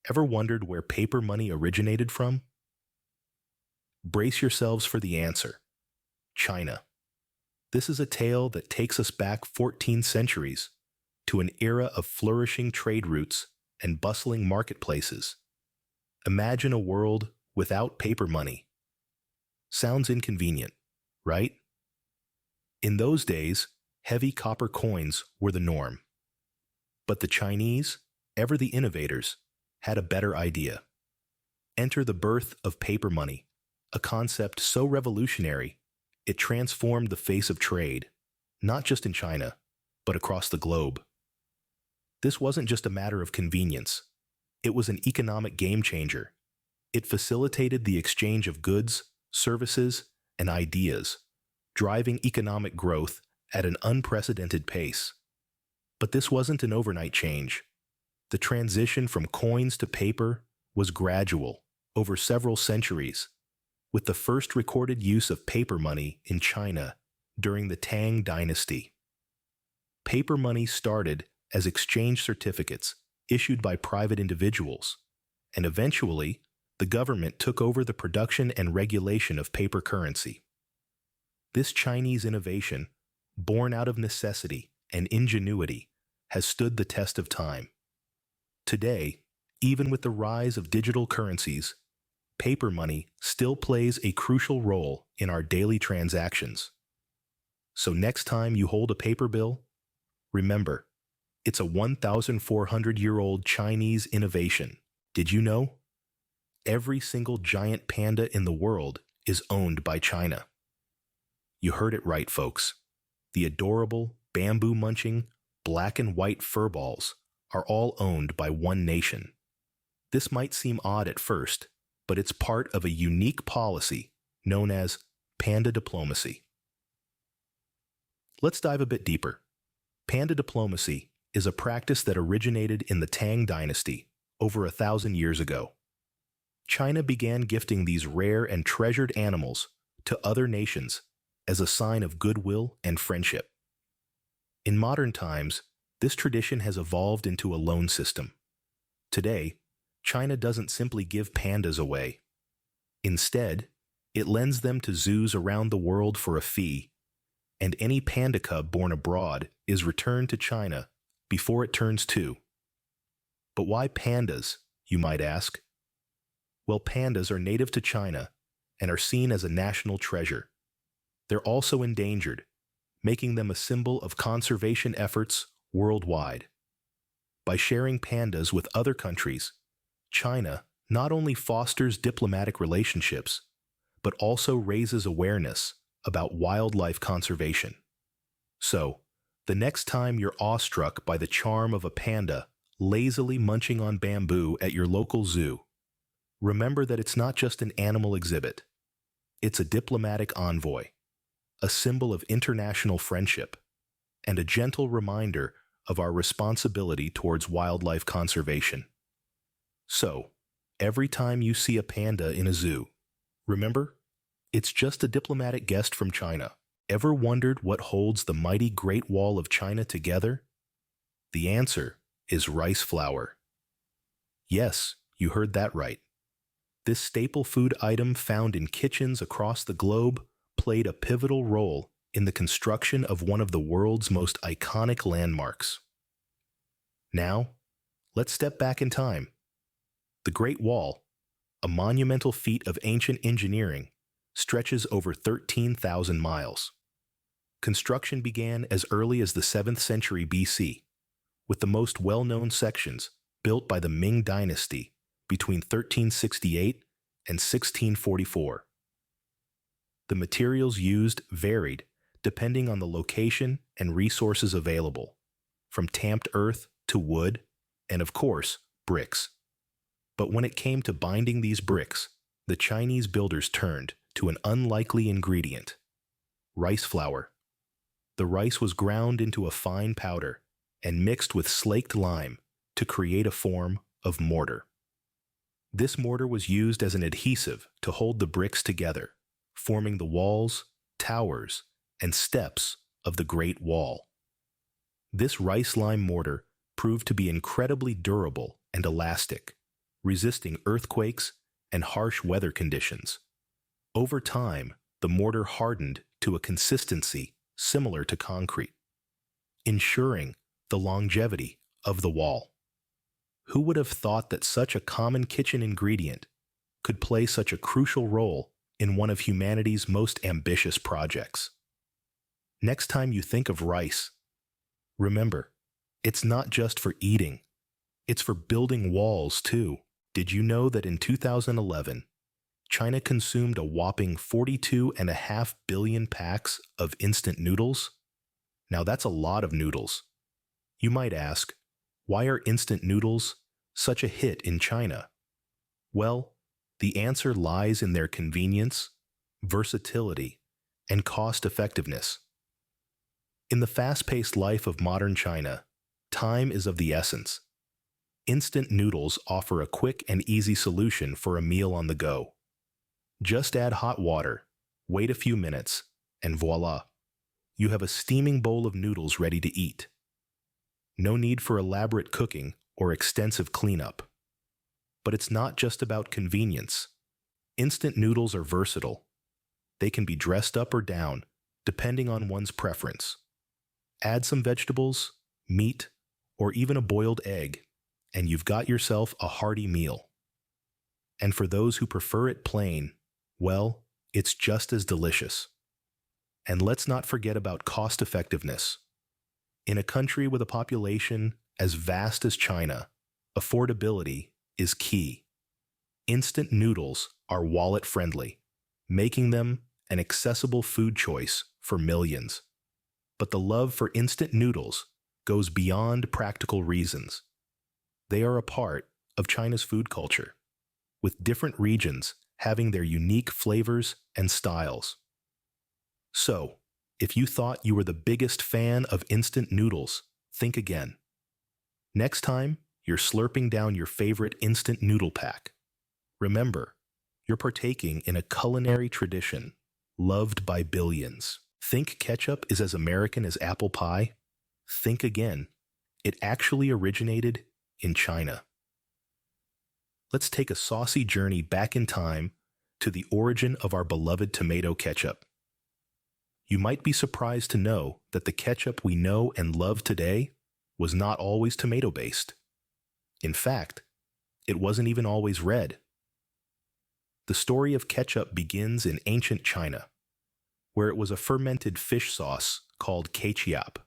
Ever wondered where paper money originated from? Brace yourselves for the answer. China. This is a tale that takes us back 14 centuries to an era of flourishing trade routes and bustling marketplaces. Imagine a world without paper money. Sounds inconvenient, right? In those days, heavy copper coins were the norm. But the Chinese, ever the innovators, had a better idea. Enter the birth of paper money, a concept so revolutionary it transformed the face of trade, not just in China, but across the globe. This wasn't just a matter of convenience. It was an economic game changer. It facilitated the exchange of goods, services, and ideas, driving economic growth at an unprecedented pace. But this wasn't an overnight change. The transition from coins to paper was gradual, over several centuries, with the first recorded use of paper money in China during the Tang Dynasty. Paper money started as exchange certificates issued by private individuals, and eventually, the government took over the production and regulation of paper currency. This Chinese innovation, born out of necessity and ingenuity, has stood the test of time. Today, even with the rise of digital currencies, paper money still plays a crucial role in our daily transactions. So next time you hold a paper bill, remember, it's a 1,400-year-old Chinese innovation. Did you know? Every single giant panda in the world is owned by China. You heard it right, folks. The adorable, bamboo-munching, black and white furballs are all owned by one nation. This might seem odd at first, but it's part of a unique policy known as Panda diplomacy. Let's dive a bit deeper. Panda diplomacy is a practice that originated in the Tang Dynasty over 1,000 years ago. China began gifting these rare and treasured animals to other nations as a sign of goodwill and friendship. In modern times, this tradition has evolved into a loan system. Today, China doesn't simply give pandas away. Instead, it lends them to zoos around the world for a fee, and any panda cub born abroad is returned to China before it turns 2. But why pandas, you might ask? Well, pandas are native to China and are seen as a national treasure. They're also endangered, making them a symbol of conservation efforts worldwide. By sharing pandas with other countries, China not only fosters diplomatic relationships, but also raises awareness about wildlife conservation. So, the next time you're awestruck by the charm of a panda lazily munching on bamboo at your local zoo, remember that it's not just an animal exhibit. It's a diplomatic envoy, a symbol of international friendship, and a gentle reminder of our responsibility towards wildlife conservation. So, every time you see a panda in a zoo, remember, it's just a diplomatic guest from China. Ever wondered what holds the mighty Great Wall of China together? The answer is rice flour. Yes, you heard that right. This staple food item found in kitchens across the globe played a pivotal role in the construction of one of the world's most iconic landmarks. Now, let's step back in time. The Great Wall, a monumental feat of ancient engineering, stretches over 13,000 miles. Construction began as early as the 7th century BC, with the most well-known sections built by the Ming Dynasty between 1368 and 1644. The materials used varied depending on the location and resources available, from tamped earth to wood, and of course, bricks. But when it came to binding these bricks, the Chinese builders turned to an unlikely ingredient: rice flour. The rice was ground into a fine powder and mixed with slaked lime to create a form of mortar. This mortar was used as an adhesive to hold the bricks together, forming the walls, towers, and steps of the Great Wall. This rice lime mortar proved to be incredibly durable and elastic, resisting earthquakes and harsh weather conditions. Over time, the mortar hardened to a consistency similar to concrete, ensuring the longevity of the wall. Who would have thought that such a common kitchen ingredient could play such a crucial role in one of humanity's most ambitious projects? Next time you think of rice, remember, it's not just for eating, it's for building walls too. Did you know that in 2011, China consumed a whopping 42.5 billion packs of instant noodles? Now that's a lot of noodles. You might ask, why are instant noodles such a hit in China? Well, the answer lies in their convenience, versatility, and cost-effectiveness. In the fast-paced life of modern China, time is of the essence. Instant noodles offer a quick and easy solution for a meal on the go. Just add hot water, wait a few minutes, and voila! You have a steaming bowl of noodles ready to eat. No need for elaborate cooking or extensive cleanup. But it's not just about convenience. Instant noodles are versatile. They can be dressed up or down, depending on one's preference. Add some vegetables, meat, or even a boiled egg, and you've got yourself a hearty meal. And for those who prefer it plain, well, it's just as delicious. And let's not forget about cost-effectiveness. In a country with a population as vast as China, affordability is key. Instant noodles are wallet-friendly, making them an accessible food choice for millions. But the love for instant noodles goes beyond practical reasons. They are a part of China's food culture, with different regions having their unique flavors and styles. So, if you thought you were the biggest fan of instant noodles, think again. Next time you're slurping down your favorite instant noodle pack, remember, you're partaking in a culinary tradition loved by billions. Think ketchup is as American as apple pie? Think again. It actually originated in China. Let's take a saucy journey back in time to the origin of our beloved tomato ketchup. You might be surprised to know that the ketchup we know and love today was not always tomato-based. In fact, it wasn't even always red. The story of ketchup begins in ancient China, where it was a fermented fish sauce called ketchup.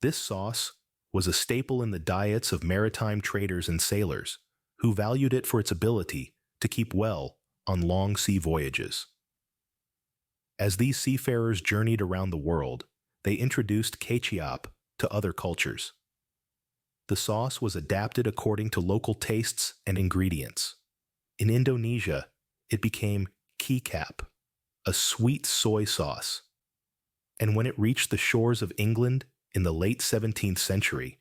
This sauce was a staple in the diets of maritime traders and sailors, who valued it for its ability to keep well on long sea voyages. As these seafarers journeyed around the world, they introduced ketchup to other cultures. The sauce was adapted according to local tastes and ingredients. In Indonesia, it became kecap, a sweet soy sauce. And when it reached the shores of England in the late 17th century,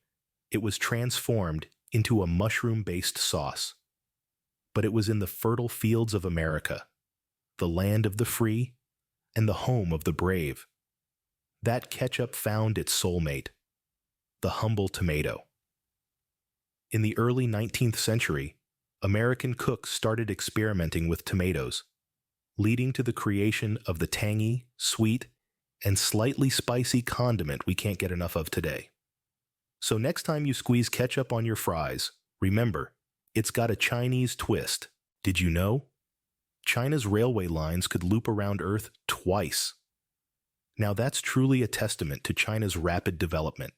it was transformed into a mushroom-based sauce. But it was in the fertile fields of America, the land of the free and the home of the brave, that ketchup found its soulmate, the humble tomato. In the early 19th century, American cooks started experimenting with tomatoes, leading to the creation of the tangy, sweet, and slightly spicy condiment we can't get enough of today. So next time you squeeze ketchup on your fries, remember, it's got a Chinese twist. Did you know? China's railway lines could loop around Earth twice. Now that's truly a testament to China's rapid development.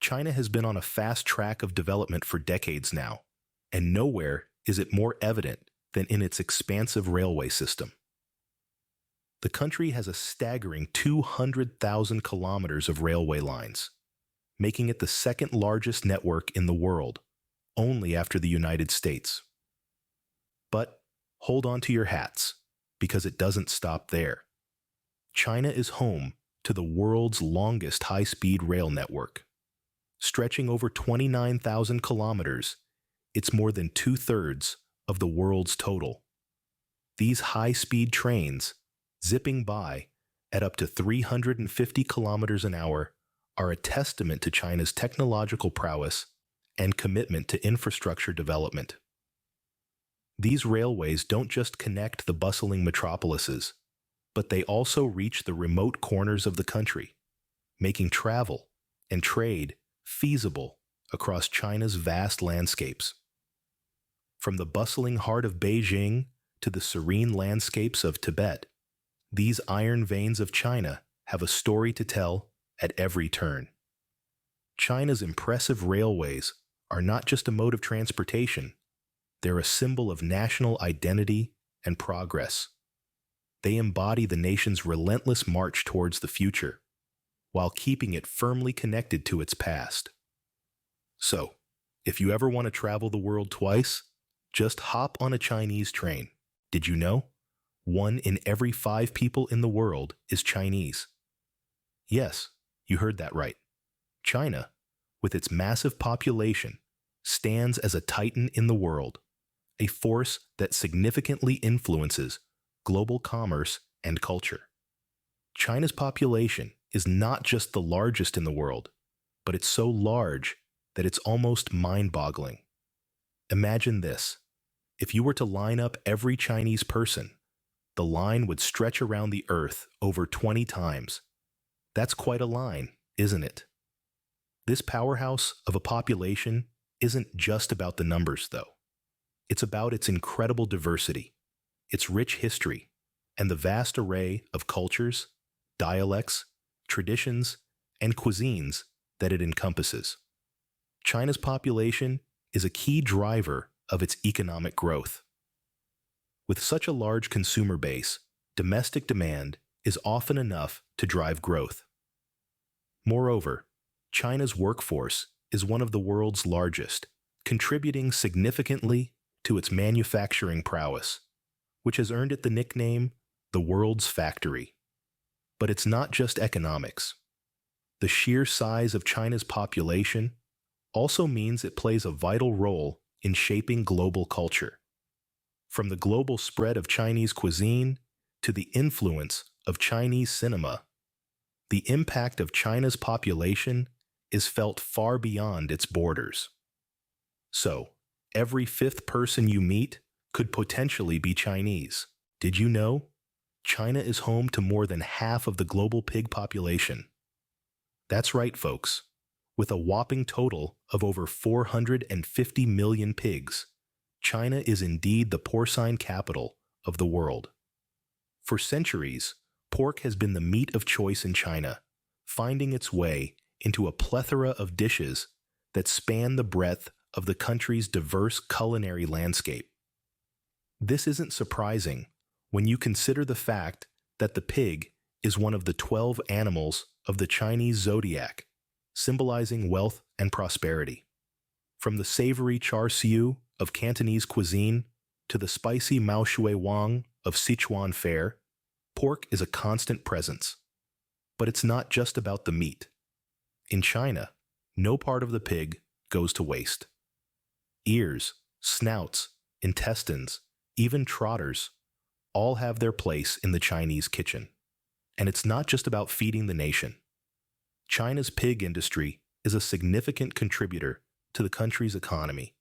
China has been on a fast track of development for decades now, and nowhere is it more evident than in its expansive railway system. The country has a staggering 200,000 kilometers of railway lines, making it the second largest network in the world, only after the United States. But hold on to your hats, because it doesn't stop there. China is home to the world's longest high-speed rail network. Stretching over 29,000 kilometers, it's more than two-thirds of the world's total. These high-speed trains, zipping by at up to 350 kilometers an hour, are a testament to China's technological prowess and commitment to infrastructure development. These railways don't just connect the bustling metropolises, but they also reach the remote corners of the country, making travel and trade feasible across China's vast landscapes. From the bustling heart of Beijing to the serene landscapes of Tibet, these iron veins of China have a story to tell at every turn. China's impressive railways are not just a mode of transportation, they're a symbol of national identity and progress. They embody the nation's relentless march towards the future, while keeping it firmly connected to its past. So, if you ever want to travel the world twice, just hop on a Chinese train. Did you know? 1 in every 5 people in the world is Chinese. Yes, you heard that right. China, with its massive population, stands as a titan in the world, a force that significantly influences global commerce and culture. China's population is not just the largest in the world, but it's so large that it's almost mind-boggling. Imagine this. If you were to line up every Chinese person, the line would stretch around the Earth over 20 times. That's quite a line, isn't it? This powerhouse of a population isn't just about the numbers, though. It's about its incredible diversity, its rich history, and the vast array of cultures, dialects, traditions, and cuisines that it encompasses. China's population is a key driver of its economic growth. With such a large consumer base, domestic demand is often enough to drive growth. Moreover, China's workforce is one of the world's largest, contributing significantly to its manufacturing prowess, which has earned it the nickname the world's factory. But it's not just economics. The sheer size of China's population also means it plays a vital role in shaping global culture. From the global spread of Chinese cuisine to the influence of Chinese cinema, the impact of China's population is felt far beyond its borders. So, every 5th person you meet could potentially be Chinese. Did you know? China is home to more than half of the global pig population. That's right, folks. With a whopping total of over 450 million pigs, China is indeed the porcine capital of the world. For centuries, pork has been the meat of choice in China, finding its way into a plethora of dishes that span the breadth of the country's diverse culinary landscape. This isn't surprising when you consider the fact that the pig is one of the 12 animals of the Chinese zodiac, symbolizing wealth and prosperity. From the savory char siu of Cantonese cuisine to the spicy mao shui wang of Sichuan fare, pork is a constant presence. But it's not just about the meat. In China, no part of the pig goes to waste. Ears, snouts, intestines, even trotters, all have their place in the Chinese kitchen. And it's not just about feeding the nation. China's pig industry is a significant contributor to the country's economy.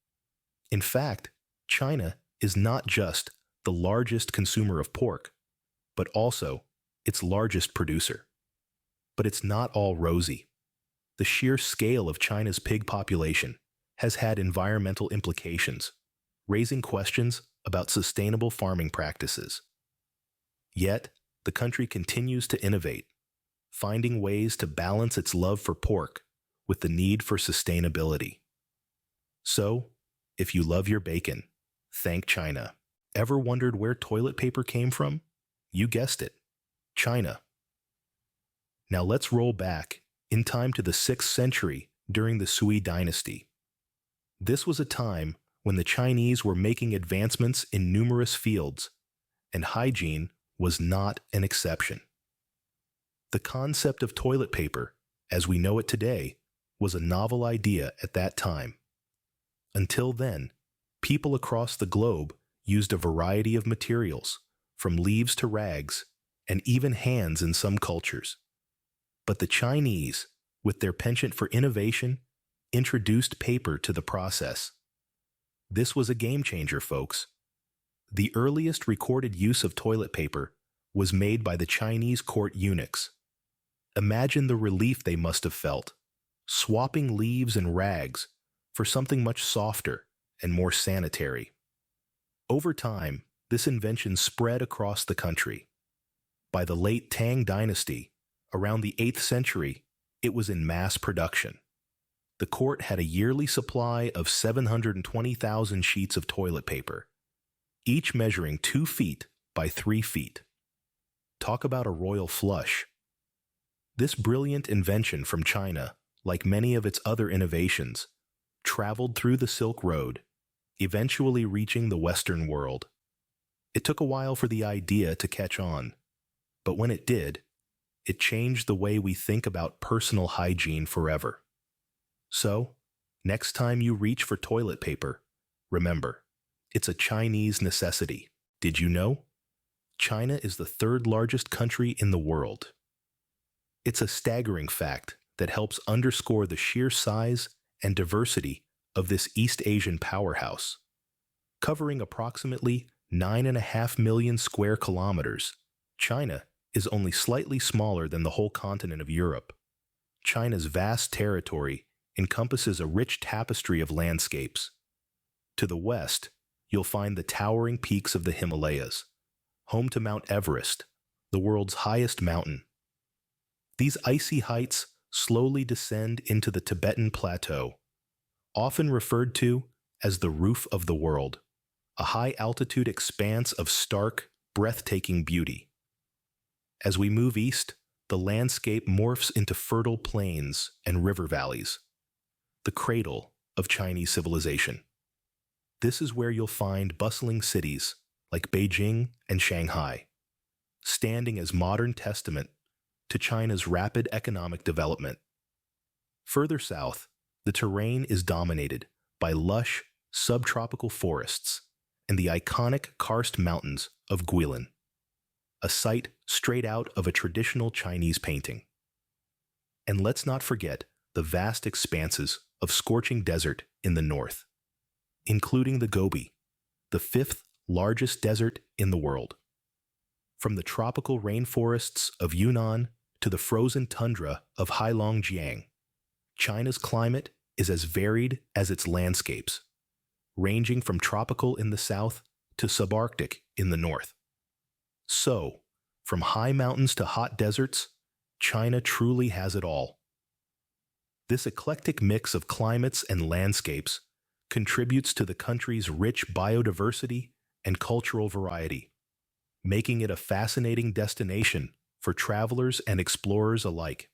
In fact, China is not just the largest consumer of pork, but also its largest producer. But it's not all rosy. The sheer scale of China's pig population has had environmental implications, raising questions about sustainable farming practices. Yet, the country continues to innovate, finding ways to balance its love for pork with the need for sustainability. So, if you love your bacon, thank China. Ever wondered where toilet paper came from? You guessed it, China. Now let's roll back in time to the 6th century during the Sui dynasty. This was a time when the Chinese were making advancements in numerous fields, and hygiene was not an exception. The concept of toilet paper, as we know it today, was a novel idea at that time. Until then, people across the globe used a variety of materials, from leaves to rags, and even hands in some cultures. But the Chinese, with their penchant for innovation, introduced paper to the process. This was a game changer, folks. The earliest recorded use of toilet paper was made by the Chinese court eunuchs. Imagine the relief they must have felt, swapping leaves and rags for something much softer and more sanitary. Over time, this invention spread across the country. By the late Tang Dynasty, around the 8th century, it was in mass production. The court had a yearly supply of 720,000 sheets of toilet paper, each measuring 2 feet by 3 feet. Talk about a royal flush. This brilliant invention from China, like many of its other innovations, traveled through the Silk Road, eventually reaching the Western world. It took a while for the idea to catch on, but when it did, it changed the way we think about personal hygiene forever. So, next time you reach for toilet paper, remember, it's a Chinese necessity. Did you know? China is the 3rd largest country in the world. It's a staggering fact that helps underscore the sheer size and diversity of this East Asian powerhouse. Covering approximately 9.5 million square kilometers, China is only slightly smaller than the whole continent of Europe. China's vast territory encompasses a rich tapestry of landscapes. To the west, you'll find the towering peaks of the Himalayas, home to Mount Everest, the world's highest mountain. These icy heights slowly descend into the Tibetan Plateau, often referred to as the roof of the world, a high-altitude expanse of stark, breathtaking beauty. As we move east, the landscape morphs into fertile plains and river valleys, the cradle of Chinese civilization. This is where you'll find bustling cities like Beijing and Shanghai, standing as modern testament to China's rapid economic development. Further south, the terrain is dominated by lush, subtropical forests and the iconic karst mountains of Guilin, a sight straight out of a traditional Chinese painting. And let's not forget the vast expanses of scorching desert in the north, including the Gobi, the 5th largest desert in the world. From the tropical rainforests of Yunnan to the frozen tundra of Heilongjiang, China's climate is as varied as its landscapes, ranging from tropical in the south to subarctic in the north. So, from high mountains to hot deserts, China truly has it all. This eclectic mix of climates and landscapes contributes to the country's rich biodiversity and cultural variety, making it a fascinating destination for travelers and explorers alike.